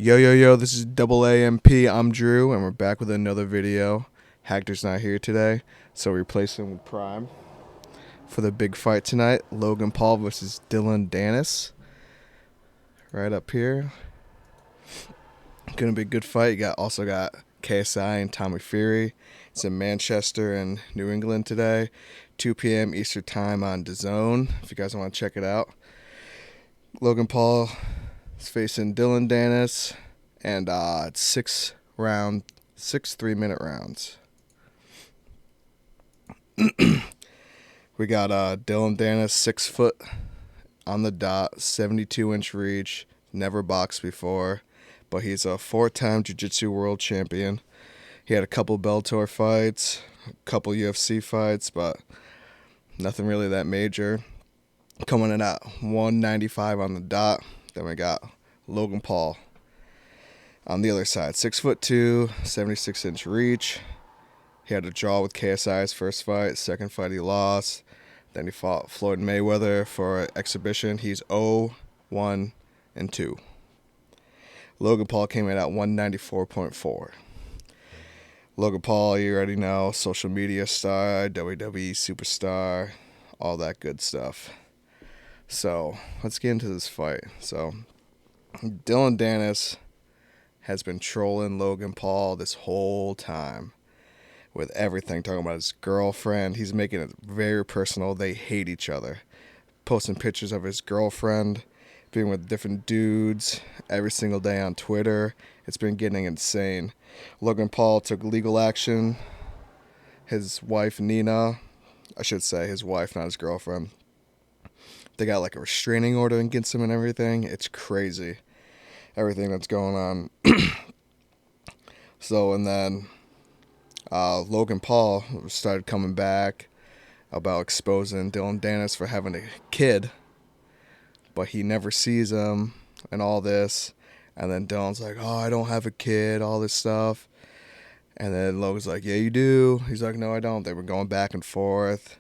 Yo, yo, yo, this is Double AMP. I'm Drew, and we're back with another video. Hector's not here today, so we replace him with Prime for the big fight tonight. Logan Paul versus Dillon Danis. Right up here. Gonna be a good fight. Also got KSI and Tommy Fury. It's in Manchester and New England today. 2 p.m. Eastern Time on DAZN, if you guys want to check it out. Logan Paul is facing Dillon Danis, and it's 6 3-minute rounds. We got Dillon Danis, 6 foot on the dot, 72-inch reach, never boxed before, but he's a 4-time Jiu-Jitsu world champion. He had a couple Bellator fights, a couple UFC fights, but nothing really that major. Coming in at 195 on the dot. Then we got Logan Paul on the other side, 6'2", 76-inch reach. He had a draw with KSI's first fight. Second fight he lost. Then he fought Floyd Mayweather for an exhibition. He's 0-1-2. Logan Paul came in at 194.4. Logan Paul, you already know, social media star, WWE superstar, all that good stuff. So let's get into this fight. So Dillon Danis has been trolling Logan Paul this whole time with everything, talking about his girlfriend. He's making it very personal. They hate each other. Posting pictures of his girlfriend being with different dudes every single day on Twitter. It's been getting insane. Logan Paul took legal action. His wife, Nina, I should say his wife, not his girlfriend. They got like a restraining order against him and everything. It's crazy, everything that's going on. So, and then Logan Paul started coming back about exposing Dillon Danis for having a kid, but he never sees him and all this. And then Dillon's like, oh, I don't have a kid, all this stuff. And then Logan's like, yeah, you do. He's like, no, I don't. They were going back and forth.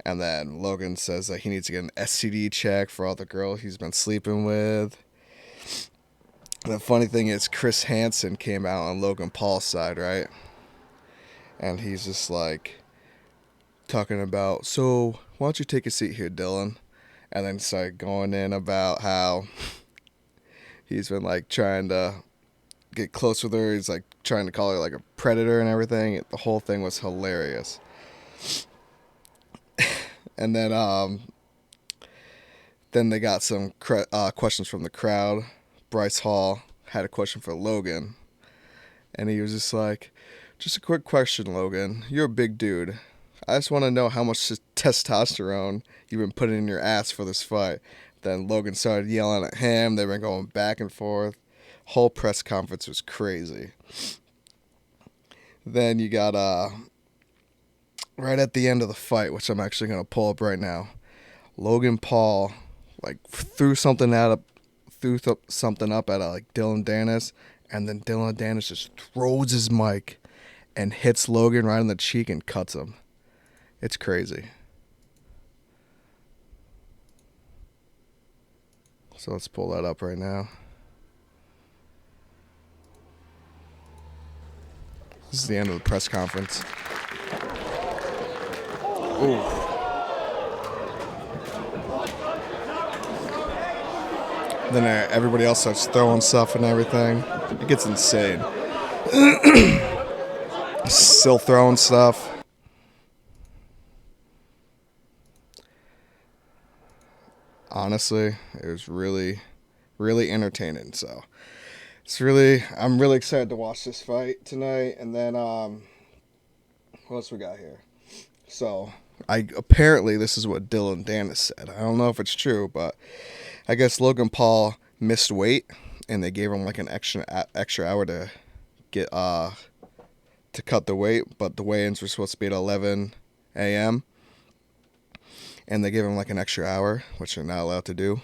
And then Logan says that he needs to get an STD check for all the girls he's been sleeping with. And the funny thing is, Chris Hansen came out on Logan Paul's side, right? And he's just like talking about, so why don't you take a seat here, Dillon? And then started going in about how he's been like trying to get close with her. He's like trying to call her like a predator and everything. The whole thing was hilarious. And then they got some questions from the crowd. Bryce Hall had a question for Logan, and he was just like, just a quick question, Logan. You're a big dude. I just want to know how much testosterone you've been putting in your ass for this fight. Then Logan started yelling at him. They were going back and forth. Whole press conference was crazy. Then you got right at the end of the fight, which I'm actually going to pull up right now, Logan Paul like threw something up at like Dillon Danis, and then Dillon Danis just throws his mic and hits Logan right in the cheek and cuts him. It's crazy. So let's pull that up right now. This is the end of the press conference. Ooh. Then everybody else starts throwing stuff and everything. It gets insane. Still throwing stuff. Honestly, it was really, really entertaining. So I'm really excited to watch this fight tonight. And then what else we got here? So apparently this is what Dillon Danis said. I don't know if it's true, but I guess Logan Paul missed weight, and they gave him like an extra hour to get to cut the weight, but the weigh-ins were supposed to be at 11 a.m. and they gave him like an extra hour, which they're not allowed to do.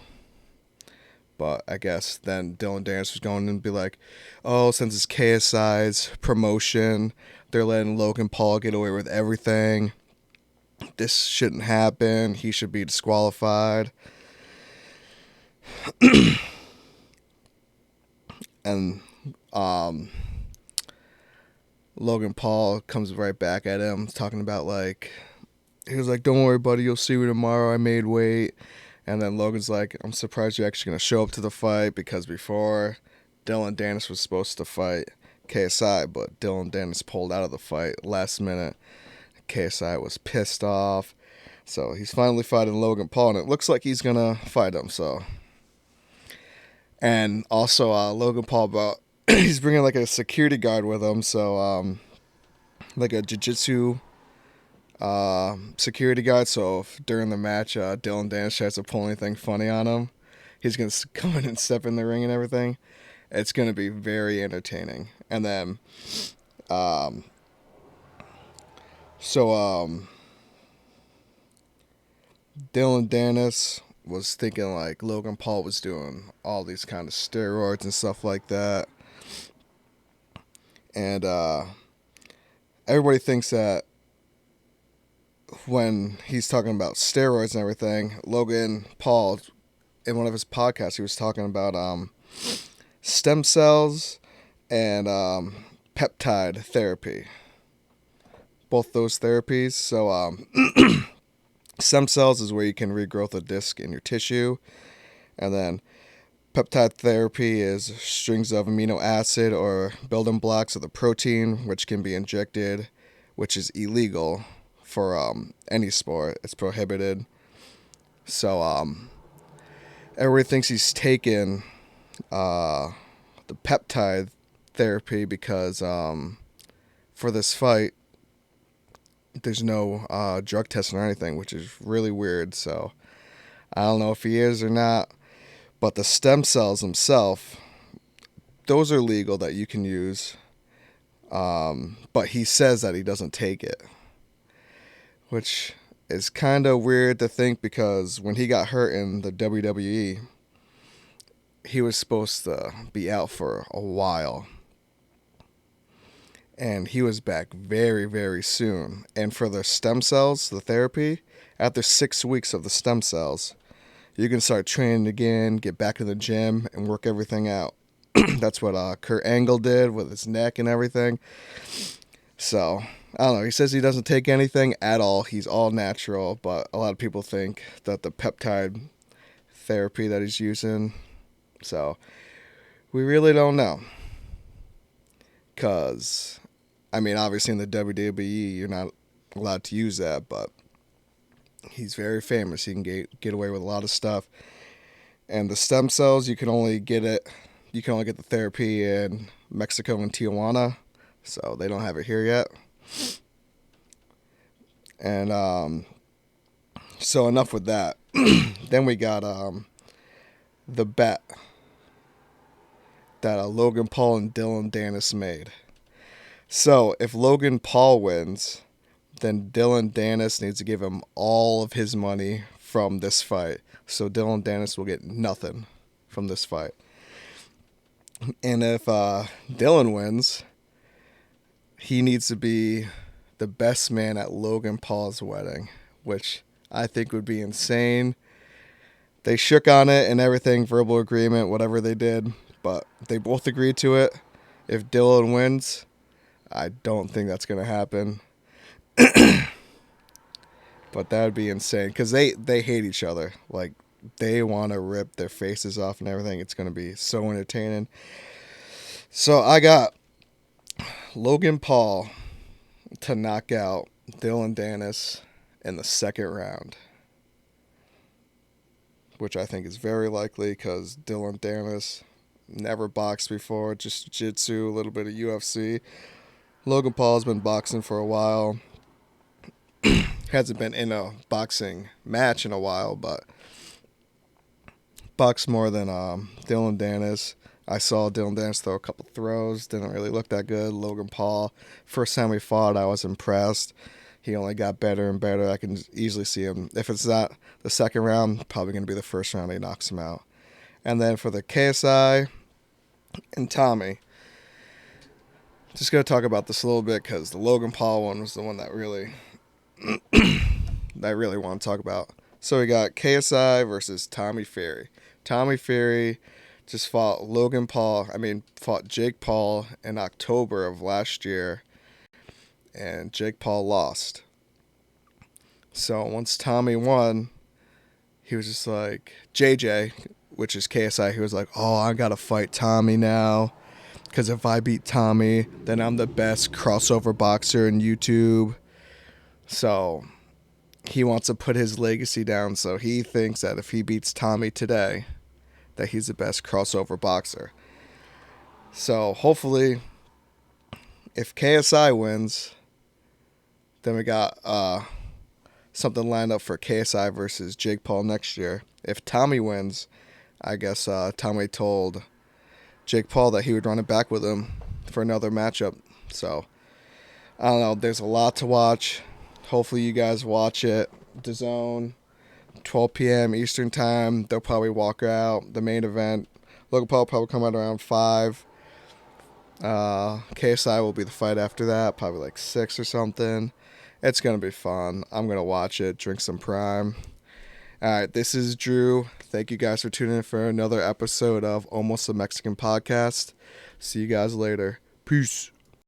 But I guess then Dillon Danis was going to be like, oh, since it's KSI's promotion, they're letting Logan Paul get away with everything. This shouldn't happen. He should be disqualified. And Logan Paul comes right back at him, talking about like, he was like, "Don't worry, buddy, you'll see me tomorrow. I made weight." And then Logan's like, "I'm surprised you're actually gonna show up to the fight, because before Dillon Danis was supposed to fight KSI, but Dillon Danis pulled out of the fight last minute. KSI was pissed off, so he's finally fighting Logan Paul, and it looks like he's gonna fight him. So, and also Logan Paul about he's bringing like a security guard with him, so like a jiu-jitsu security guard. So if during the match Dillon Danis tries to pull anything funny on him, he's gonna come in and step in the ring and everything. It's gonna be very entertaining. And then, um, so Dillon Danis was thinking like Logan Paul was doing all these kind of steroids and stuff like that, and everybody thinks that when he's talking about steroids and everything, Logan Paul, in one of his podcasts, he was talking about stem cells and peptide therapy. Both those therapies. So stem cells is where you can regrowth a disc in your tissue, and then peptide therapy is strings of amino acid or building blocks of the protein, which can be injected, which is illegal for any sport. It's prohibited. So everybody thinks he's taken the peptide therapy because for this fight, there's no drug testing or anything, which is really weird. So I don't know if he is or not. But the stem cells themselves, those are legal that you can use. But he says that he doesn't take it, which is kind of weird to think, because when he got hurt in the WWE, he was supposed to be out for a while. And he was back very, very soon. And for the stem cells, the therapy, after 6 weeks of the stem cells, you can start training again, get back to the gym, and work everything out. That's what Kurt Angle did with his neck and everything. So, I don't know. He says he doesn't take anything at all. He's all natural. But a lot of people think that the peptide therapy that he's using. So, we really don't know. Because, I mean, obviously in the WWE, you're not allowed to use that. But he's very famous. He can get away with a lot of stuff. And the stem cells, you can only get the therapy in Mexico and Tijuana. So they don't have it here yet. And so enough with that. Then we got the bet that Logan Paul and Dillon Danis made. So if Logan Paul wins, then Dillon Danis needs to give him all of his money from this fight. So Dillon Danis will get nothing from this fight. And if Dillon wins, he needs to be the best man at Logan Paul's wedding, which I think would be insane. They shook on it and everything, verbal agreement, whatever they did, but they both agreed to it. If Dillon wins, I don't think that's going to happen. But that would be insane, because they hate each other. Like, they want to rip their faces off and everything. It's going to be so entertaining. So I got Logan Paul to knock out Dillon Danis in the second round, which I think is very likely, because Dillon Danis never boxed before, just jiu-jitsu, a little bit of UFC. Logan Paul's been boxing for a while. Hasn't been in a boxing match in a while, but boxed more than Dillon Danis. I saw Dillon Danis throw a couple throws. Didn't really look that good. Logan Paul, first time we fought, I was impressed. He only got better and better. I can easily see him. If it's not the second round, probably going to be the first round he knocks him out. And then for the KSI and Tommy, just going to talk about this a little bit, because the Logan Paul one was the one that really that I really want to talk about. So we got KSI versus Tommy Fury. Tommy Fury just fought Jake Paul in October of last year, and Jake Paul lost. So once Tommy won, he was just like, JJ, which is KSI, he was like, oh, I gotta fight Tommy now. Because if I beat Tommy, then I'm the best crossover boxer in YouTube. So he wants to put his legacy down. So he thinks that if he beats Tommy today, that he's the best crossover boxer. So hopefully, if KSI wins, then we got something lined up for KSI versus Jake Paul next year. If Tommy wins, I guess Tommy told Jake Paul that he would run it back with him for another matchup. So, I don't know. There's a lot to watch. Hopefully you guys watch it. DAZN, 12 p.m. Eastern Time. They'll probably walk out the main event. Logan Paul will probably come out around 5. KSI will be the fight after that, probably like 6 or something. It's going to be fun. I'm going to watch it, drink some Prime. All right, this is Drew. Thank you guys for tuning in for another episode of Almost a Mexican Podcast. See you guys later. Peace.